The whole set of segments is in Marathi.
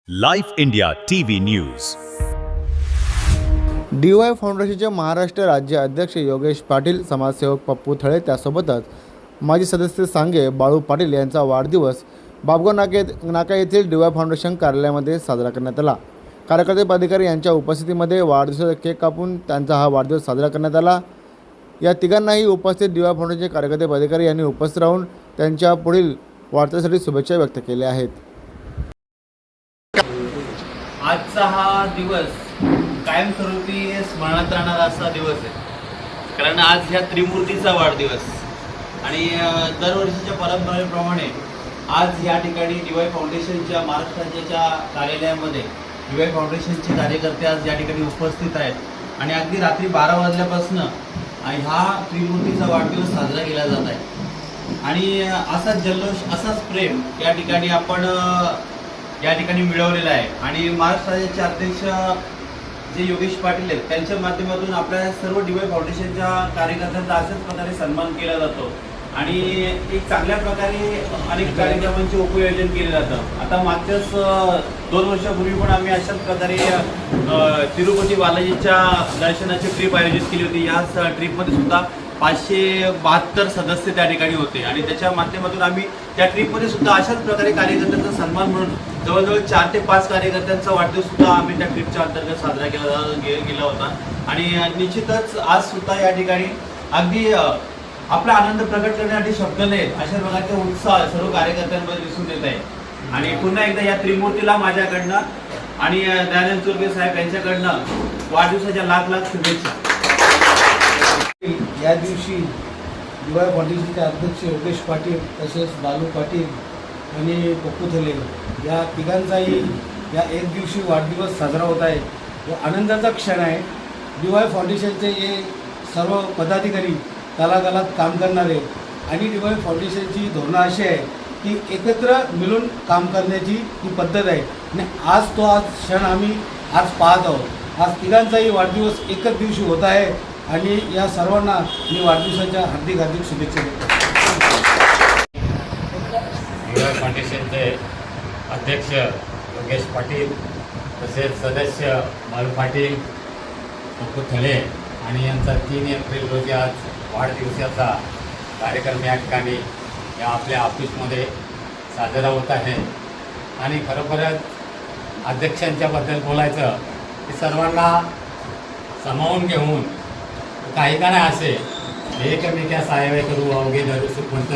Life India TV news. DY फाउंडेशनचे महाराष्ट्र राज्य अध्यक्ष योगेश पाटील, समाजसेवक पप्पू थळे, त्यासोबतच माजी सदस्य सांगे बाळू पाटील यांचा वाढदिवस बाबगाव नाका येथील DY फाउंडेशन कार्यालयामध्ये साजरा करण्यात आला. कार्यकर्ते पदाधिकारी यांच्या उपस्थितीमध्ये वाढदिवसाचा केक कापून त्यांचा हा वाढदिवस साजरा करण्यात आला. या तिघांनाही उपस्थित DY फाउंडेशनचे कार्यकर्ते पदाधिकारी यांनी उपस्थित राहून त्यांच्या पुढील वाढदिवसासाठी शुभेच्छा व्यक्त केल्या आहेत. आजचा हा दिवस कायमस्वरूपी स्मरणात राहणारा असा दिवस आहे, कारण आज ह्या त्रिमूर्तीचा वाढदिवस आणि दरवर्षीच्या परंपरेप्रमाणे आज या ठिकाणी DY फाउंडेशनच्या महाराष्ट्र राज्याच्या कार्यालयामध्ये DY फाउंडेशनचे कार्यकर्ते आज या ठिकाणी उपस्थित आहेत आणि अगदी रात्री 12 वाजल्यापासून ह्या त्रिमूर्तीचा वाढदिवस साजरा केला जात आहे आणि असाच जल्लोष, असाच प्रेम या ठिकाणी आपण या ठिकाणी मिळवलेला आहे. आणि महाराष्ट्र राज्याचे अध्यक्ष जे योगेश पाटील आहेत त्यांच्या माध्यमातून आपल्या सर्व DY फाउंडेशनच्या कार्यकर्त्यांचा अशाच प्रकारे सन्मान केला जातो आणि एक चांगल्या प्रकारे अनेक कार्यक्रमांचे उपयोजन केले जातं. आता मागच्याच 2 वर्षापूर्वी पण आम्ही अशाच प्रकारे तिरुपती बालाजीच्या दर्शनाची ट्रिप आयोजित केली होती. याच ट्रिपमध्ये सुद्धा 572 सदस्य त्या ठिकाणी होते आणि त्याच्या माध्यमातून आम्ही त्या ट्रिपमध्ये सुद्धा अशाच प्रकारे कार्यकर्त्यांचा सन्मान म्हणून जवळजवळ 4 ते 5 कार्यकर्त्यांचा वाढदिवस सुद्धा आम्ही त्या ट्रिपच्या अंतर्गत साजरा केला होता. आणि निश्चितच आज सुद्धा या ठिकाणी अगदी आपला आनंद प्रकट करण्यासाठी शब्द नाहीत, अशा प्रकारचा उत्साह सर्व कार्यकर्त्यांमध्ये दिसून येत आहे. आणि पुन्हा एकदा या त्रिमूर्तीला माझ्याकडनं आणि दयानंद चुरके साहेब यांच्याकडनं वाढदिवसाच्या लाख लाख शुभेच्छा. या दिवशी DY फाउंडेशनचे अध्यक्ष योगेश पाटील, तसेच बालू पाटील आणि पप्पू थले या तिघांचाही या एक दिवशी वाढदिवस साजरा होत आहे. तो आनंदाचा क्षण आहे. DY फाउंडेशनचे हे सर्व पदाधिकारी तळागाळात काम करणारे आणि DY फाउंडेशनची धोरणं अशी आहे की एकत्र मिळून काम करण्याची ही पद्धत आहे आणि आज क्षण आम्ही आज पाहत आहोत. आज तिघांचाही वाढदिवस एकच दिवशी होत आहे आणि या सर्वांना मी वाढदिवसाच्या हार्दिक शुभेच्छा देतो. DY फाउंडेशनचे अध्यक्ष योगेश पाटील, तसेच सदस्य बाळू पाटील, पप्पू थळे आणि यांचा 3 एप्रिल रोजी आज वाढदिवसाचा कार्यक्रम या ठिकाणी या आपल्या ऑफिसमध्ये साजरा होत आहे. आणि खरोखरच अध्यक्षांच्याबद्दल बोलायचं की सर्वांना सामावून घेऊन काही का नाही असे एकमेक्या साहेब करू अवघे धरू सुखवंत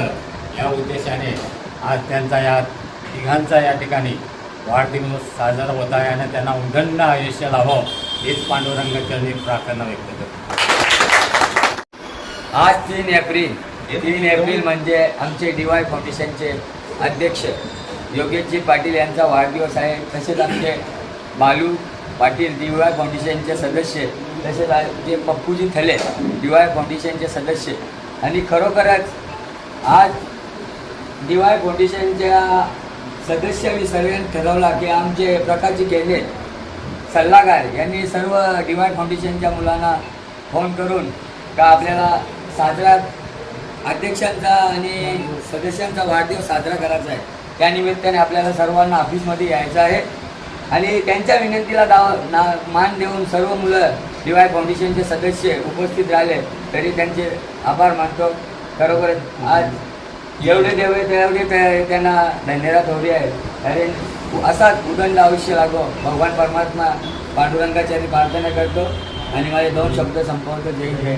या उद्देशाने आज त्यांचा या तिघांचा या ठिकाणी वाढदिवस साजरा होत आहे आणि त्यांना उदंड आयुष्य लाभावं हीच पांडुरंगाची प्रार्थना व्यक्त करतो. आज 3 एप्रिल म्हणजे आमचे DY फाउंडेशनचे अध्यक्ष योगेशजी पाटील यांचा वाढदिवस आहे. तसेच आमचे बालू पाटील DY फाउंडेशनचे सदस्य, तसेच जे पप्पूजी थले DY फाउंडेशनचे सदस्य. आणि खरोखरच आज DY फाउंडेशनच्या सदस्यांनी सर्वांनी ठरवला की आमचे प्रकाशजी गेले सल्लागार यांनी सर्व DY फाउंडेशनच्या मुलांना फोन करून का आपल्याला साजरा अध्यक्षांचा आणि सदस्यांचा वाढदिवस साजरा करायचा आहे. त्या निमित्ताने आपल्याला सर्वांना ऑफिसमध्ये यायचं आहे आणि त्यांच्या विनंतीला मान देऊन सर्व मुलं DY फाउंडेशनचे सदस्य उपस्थित राहिले तरी त्यांचे आभार मानतो. खरोखर आज एवढे देवे तेवढे त्यांना धन्यवाद हवे आहे. कारण असाच उदंड आयुष्य लागो भगवान परमात्मा पांडुरंगाच्या प्रार्थना करतो आणि माझे 2 शब्द संपवतो. जय जय.